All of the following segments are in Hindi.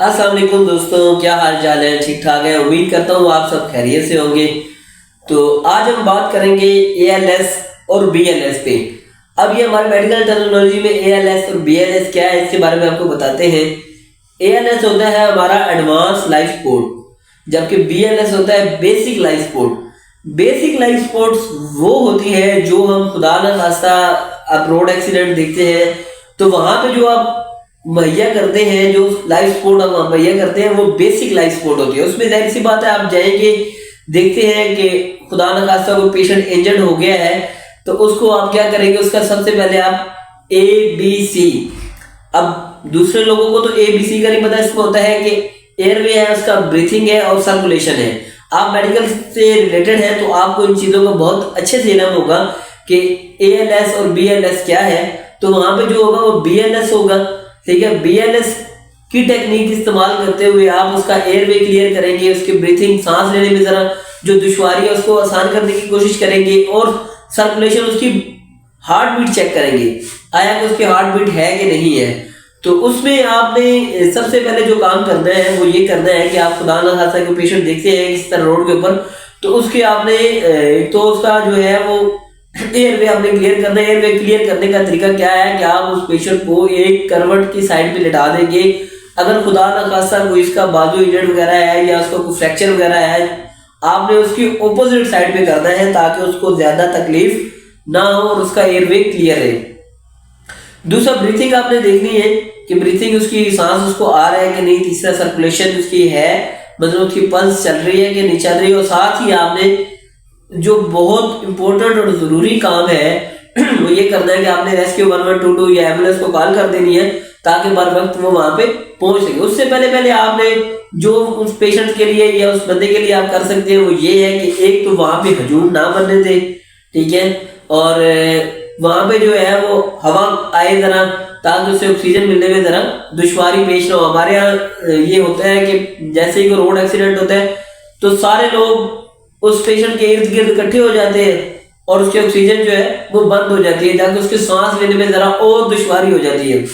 अस्सलाम वालेकुम दोस्तों, क्या हाल चाल है? ठीक ठाक है। उम्मीद करता हूँ आप सब खैरियत से होंगे। तो आज हम बात करेंगे एएलएस और बीएलएस पे। अब ये हमारे मेडिकल टर्मिनोलॉजी में एएलएस और बीएलएस क्या है इसके बारे में आपको बताते हैं। एएलएस होता है हमारा एडवांस लाइफ सपोर्ट, जबकि बीएलएस होता है basic life support. Basic life support वो होती है जो हम खुदा न खास्ता आप रोड एक्सीडेंट देखते हैं तो वहां पे जो आप मुहैया करते हैं, जो लाइफ सपोर्ट हम मुहैया करते हैं वो बेसिक लाइफ सपोर्ट होती है। उसमें जाहिर सी बात है आप जाएंगे, देखते हैं कि खुदा न खास्ता कोई पेशेंट इंजर्ड हो गया है तो उसको आप क्या करेंगे, उसका सबसे पहले आप ए बी सी। अब दूसरे लोगों को तो ए बी सी का नहीं पता, इसमें होता है कि एयरवे है, उसका ब्रीथिंग है और सर्कुलेशन है। आप मेडिकल से रिलेटेड है तो आपको इन चीजों का बहुत अच्छे से इल्म होगा कि एएलएस और बीएलएस क्या है। तो वहां पे जो होगा वो बीएलएस होगा, ठीक है। बीएलएस की टेक्निक इस्तेमाल करते हुए आप उसका एयरवे क्लियर करेंगे, उसकी ब्रीथिंग सांस लेने में जरा जो दुश्वारी है उसको आसान करने की कोशिश करेंगे और सर्कुलेशन, उसकी हार्ट बीट चेक करेंगे, आया कि उसकी हार्ट बीट है कि नहीं है। तो उसमें आपने सबसे पहले जो काम करना है वो ये करना है कि आप खुदा न खास्ता कोई पेशेंट देखते हैं इस तरह रोड के ऊपर, तो उसके आपने एक तो उसका जो है वो एयरवे आपने क्लियर करना है। एयरवे क्लियर करने का तरीका क्या है कि आप उस पेशेंट को एक करवट की साइड पे लिटा देंगे। अगर खुदा न खास्ता कोई इसका बाजू इंजर्ड वगैरह है या उसको कोई फ्रैक्चर वगैरह है, आपने उसकी ऑपोजिट साइड पे करना है ताकि उसको ज्यादा तकलीफ ना हो और उसका एयरवे क्लियर है। दूसरा, ब्रीथिंग आपने देखनी है कि ब्रीथिंग उसकी सांस उसको आ रहा है कि नहीं। तीसरा, सर्कुलेशन उसकी है, मतलब उसकी पल्स चल रही है कि नहीं चल रही। और साथ ही आपने जो बहुत इंपॉर्टेंट और जरूरी काम है वो ये करना है कि आपने रेस्क्यू 1122 या एम्बुलेंस को कॉल कर देनी है ताकि बर वक्त वो वहां पे पहुंच सके। उससे पहले पहले आपने जो उस पेशेंट के लिए या उस बंदे के लिए आप कर सकते हैं वो ये है कि एक तो वहां पे हजूम ना बनने दे, ठीक है, और वहां पे जो है वो हवा आए जरा ताकि उसे ऑक्सीजन मिलने में जरा दुश्वारी पेश ना हो। हमारे यहाँ ये होता है कि जैसे ही कोई रोड एक्सीडेंट होता है तो सारे लोग उस पेशेंट के इर्द गिर्द इकट्ठे हो जाते हैं और उसकी ऑक्सीजन जो है वो बंद हो जाती है, ताकि उसके सांस लेने में जरा और दुश्वारी हो जाती है।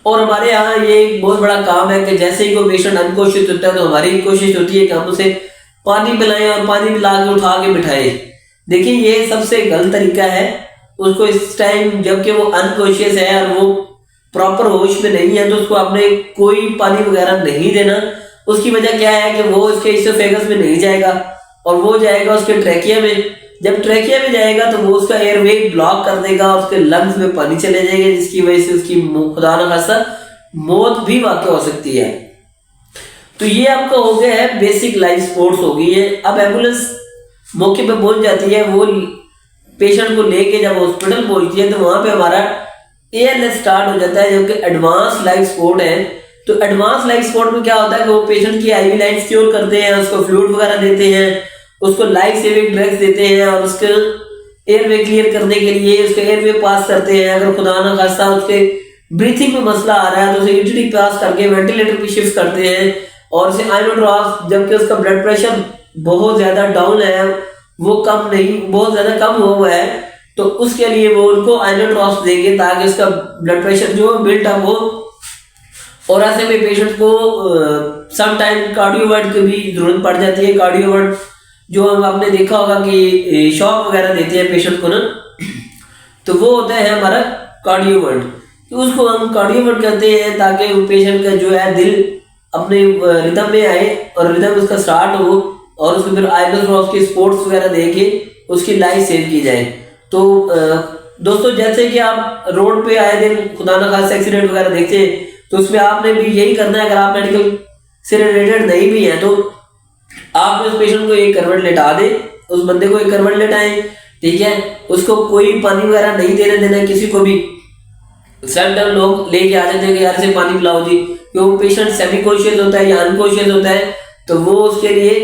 और हमारे यहाँ ये एक बहुत बड़ा काम है कि जैसे ही कोई पेशेंट अनकॉन्शियस होता है तो हमारी कोशिश होती है कि हम उसे पानी पिलाएं और पानी पिला के उठा के बिठाएं। देखिए ये सबसे गलत तरीका है। उसको इस टाइम जबकि वो अनकॉन्शियस है और वो प्रॉपर होश में नहीं है तो उसको आपने कोई पानी वगैरह नहीं देना। उसकी वजह क्या है कि वो उसके इसोफेगस में नहीं जाएगा और वो जाएगा उसके ट्रैकिया में। जब ट्रैकिया में जाएगा तो वो उसका एयरवे ब्लॉक कर देगा और उसके लंग्स में पानी चले जाएगा, जिसकी वजह से उसकी खुदा न खास्ता मौत भी वाक़ हो सकती है। तो ये आपका हो गया है बेसिक लाइफ सपोर्ट्स हो गई है। अब एम्बुलेंस मौके पे पहुंच जाती है, वो पेशेंट को लेके जब हॉस्पिटल पहुंचती है तो वहां पे हमारा एएलएस स्टार्ट हो जाता है जो कि एडवांस लाइफ सपोर्ट है। तो एडवांस लाइफ सपोर्ट में क्या होता है कि वो पेशेंट की आईवी लाइन सिक्योर करते हैं, उसको फ्लूइड वगैरह देते हैं, उसको लाइफ सेविंग ड्रग्स देते हैं और उसके एयरवे क्लियर करने के लिए उसके एयरवे पास करते हैं। अगर खुदा न खास्ता उसके ब्रीथिंग में मसला आ रहा है तो उसे ईटीटी पास करके वेंटिलेटर पे शिफ्ट करते हैं और उसे आइनोड्रॉप्स, जबकि उसका ब्लड प्रेशर बहुत ज्यादा डाउन है, वो कम नहीं, बहुत ज्यादा कम हुआ है, तो उसके लिए वो उनको आइनोड्रॉप्स देंगे ताकि उसका ब्लड प्रेशर जो बिल्टअप हो। और ऐसे में पेशेंट को सम टाइम कार्डियोवर्ट की भी जरूरत पड़ जाती है। कार्डियोवर्ट जो हम आपने देखा होगा कि शॉक वगैरह देते हैं पेशेंट को ना, तो वो होता है हमारा कार्डियोवर्ट। तो उसको हम कार्डियोवर्ट कहते हैं ताकि वो पेशेंट का जो है दिल अपने रिदम में आए और रिदम उसका स्टार्ट हो और उसको फिर आइनोड्रॉप्स के स्पोर्ट्स वगैरह देके उसकी लाइफ सेव की जाए। तो दोस्तों जैसे कि आप रोड पे आए दिन खुदा न खास्ता एक्सीडेंट वगैरह देखते हैं तो उसमें आपने भी यही करना है। अगर आप मेडिकल से रिलेटेड नहीं भी है तो आप उस पेशेंट को एक करवट लेटा दे, उस बंदे को एक करवट लेटाएं, ठीक है। उसको कोई पानी वगैरह नहीं देने देना किसी को भी। सडन लोग लेके आ जाते हैं कि यार से पानी पिलाओ जी, क्योंकि पेशेंट सेमी कॉन्शियस होता है या अनकॉन्शियस होता है तो वो उसके लिए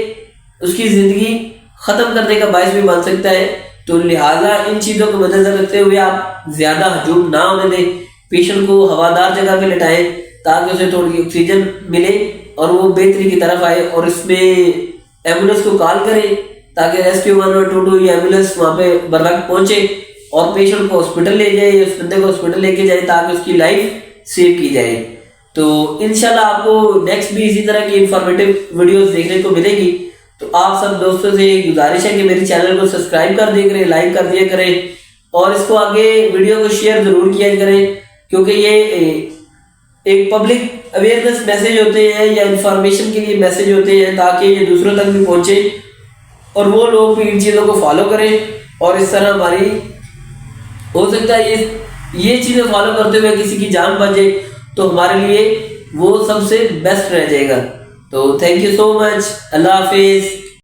उसकी जिंदगी खत्म करने का बायस भी बन सकता है। तो लिहाजा इन चीजों को मद्देनजर रखते हुए आप ज्यादा हजूम ना होने दें, पेशेंट को हवादार जगह पे लिटाएं ताकि उसे थोड़ी ऑक्सीजन मिले और वो बेहतरी की तरफ आए। और इसमें एम्बुलेंस को कॉल करें ताकि रेस्क्यू 1122 या एम्बुलेंस वहां पे बर वक्त पहुंचे और पेशेंट को हॉस्पिटल ले जाए, उस बंदे को हॉस्पिटल लेके जाए ताकि उसकी लाइफ सेव की जाए। तो इंशाल्लाह आपको नेक्स्ट भी इसी तरह की इंफॉर्मेटिव वीडियोस देखने को मिलेगी। तो आप सब दोस्तों से गुजारिश है कि मेरे चैनल को सब्सक्राइब कर दिया करें, लाइक कर दिया करें और इसको आगे वीडियो को शेयर जरूर किया करें, क्योंकि ये एक पब्लिक अवेयरनेस मैसेज होते हैं या इंफॉर्मेशन के लिए मैसेज होते हैं, ताकि ये दूसरों तक भी पहुंचे और वो लोग भी इन चीज़ों को फॉलो करें और इस तरह हमारी हो सकता है ये चीज़ें फॉलो करते हुए किसी की जान बच जाए, तो हमारे लिए वो सबसे बेस्ट रह जाएगा। तो thank you so much, Allah Hafiz.